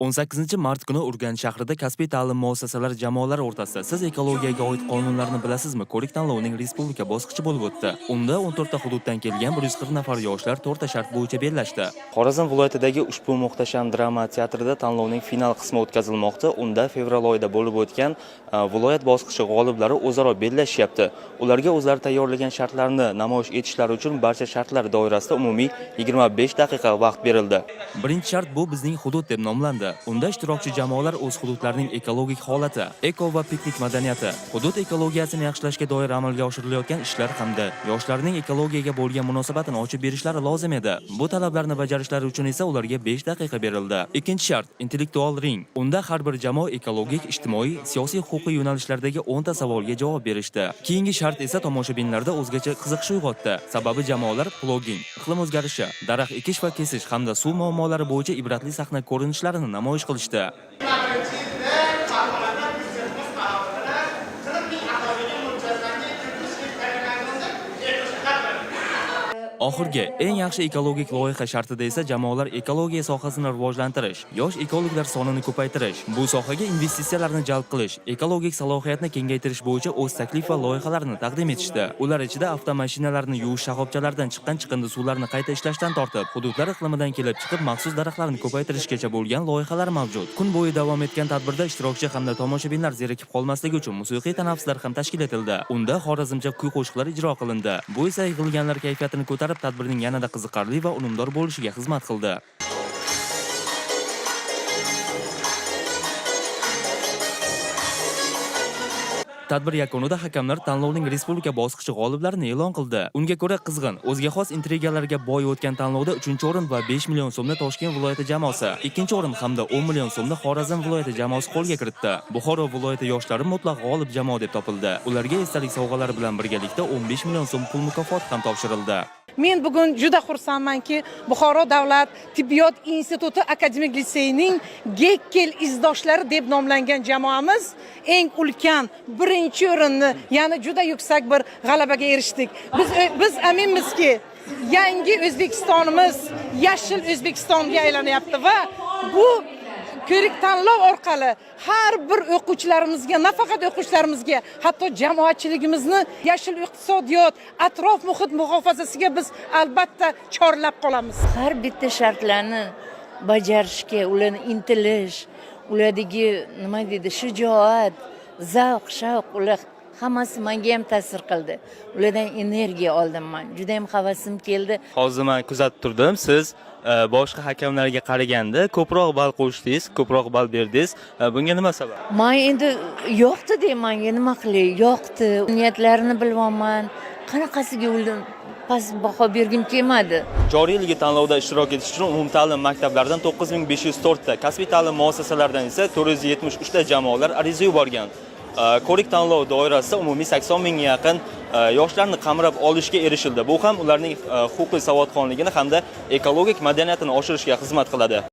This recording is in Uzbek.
18 mart kuni Urganch shahrida kasbiy ta'lim muassasalari jamoalari o'rtasida siz ekologiyaga oid qonunlarni bilasizmi? Ko'rik tanlovining respublika bosqichi bo'lib o'tdi. Unda 14 ta hududdan kelgan 140 nafar yoshlar 4 ta shart bo'yicha bellashdi. Xorazm viloyatidagi ushbu muhtasham drama teatrida tanlovning final qismi o'tkazilmoqda. Unda fevral oyida bo'lib o'tgan viloyat bosqichi g'oliblari o'zaro bellashyapti. Ularga o'zlari tayyorlagan shartlarni namoyish etishlari uchun barcha shartlar doirasida umumiy 25 daqiqa vaqt berildi. Birinchi shart bu bizning hudud deb nomlandi. Unda ishtirokchi jamoalar o'z hududlarining ekologik holati, eko va piknik madaniyati, hudud ekologiyasini yaxshilashga doir amalga oshirilayotgan ishlar hamda yoshlarning ekologiyaga bo'lgan munosabatini ochib berishlari lozim edi. Bu talablarni bajarishlari uchun esa ularga 5 daqiqa berildi. Ikkinchi shart intellektual ring. Unda har bir jamoa ekologik, ijtimoiy, siyosiy, huquqiy yo'nalishlardagi 10 ta savolga javob berishdi. Keyingi shart esa tomoshabinlarda o'zgacha qiziqish uyg'otdi. Sababi jamoalar ploging, iqlim o'zgarishi, daraxt ekish va kesish hamda suv muammolari bo'yicha ibratli sahna ko'rinishlarini namoyish qilishdi. Oxirgi eng yaxshi ekologik loyiha shartida esa jamoalar ekologiya sohasini rivojlantirish, yosh ekologlar sonini ko'paytirish, bu sohaga investitsiyalarni jalb qilish, ekologik salohiyatni kengaytirish bo'yicha o'z taklif va loyihalarini taqdim etishdi. Ular ichida avtomashinalarni yuvish shoxobchalaridan chiqqan chiqindi suvlarni qayta ishlashdan tortib, hududlar iqlimidan kelib chiqib maxsus daraxtlarni ko'paytirishgacha bo'lgan loyihalar mavjud. Kun bo'yi davom etgan tadbirda ishtirokchi hamda tomoshabinlar zerikib qolmasligi uchun musiqiy tanaffuslar ham tashkil etildi. Unda xorazmcha kuy-qo'shiqlar ijro qilindi. Bu esa yig'ilganlar kayfiyatini ko'tarib tadbirning yanada qiziqarli va unumdor bo'lishiga xizmat qildi. Tadbir yakunida hakamlar tanlovning respublika bosqichi g'oliblarini e'lon qildi. Unga ko'ra qizg'in, o'ziga xos intrigalarga boy o'tgan tanlovda 3-o'rin va 5 million so'mni Toshkent viloyati jamoasi, 2-o'rin hamda 10 million so'mni Xorazm viloyati jamoasi qo'lga kiritdi. Buxoro viloyati yoshlari mutlaq g'olib jamoa deb topildi. Ularga esdalik sovg'alari bilan birgalikda 15 million so'm pul mukofoti ham topshirildi. Men bugun juda xursandmanki, Buxoro davlat tibbiyot instituti akademik liseyining Gekkel izdoshlari deb nomlangan jamoamiz eng ulkan birinchi o'rinni, ya'ni juda yuksak bir g'alabaga erishdik. Biz aminmizki, yangi O'zbekistonimiz yashil O'zbekistonga aylanyapti va bu ko'rik tanlov orqali har bir o'quvchilarimizga, nafaqat o'quvchilarimizga, hatto jamoatchiligimizni yashil iqtisodiyot, atrof muhit muhofazasiga biz albatta chorlab qolamiz. Har bitta shartlarni bajarishga, ularni intilish, ulardagi nima deydi, shijoat, zavq, shavq, ular hammasi menga ham ta'sir qildi. Ulardan energiya oldim men. Juda ham havasim keldi. Hozir men kuzatib turdim, siz boshqa hakamlarga qaraganda ko'proq ball qo'shdingiz, ko'proq ball berdingiz. Bunga nima sabab? Men endi yo'qdi deymanga nima qilay? Yo'qdi. Niyatlarini bilmayman. Qanaqasiga ulardan past baho bergim kelmadi. Joriy yilgi tanlovda ishtirok etish uchun umumta'lim maktablaridan 9504 ta, kasbiy ta'lim muassasalaridan esa 473 ta jamoalar ariza yuborgan. Ko'rik tanlov doirasida umumiy 80 mingga yaqin yoshlarni qamrab olishga erishildi. Bu ham ularning huquqiy savodxonligini hamda ekologik madaniyatini oshirishga xizmat qiladi.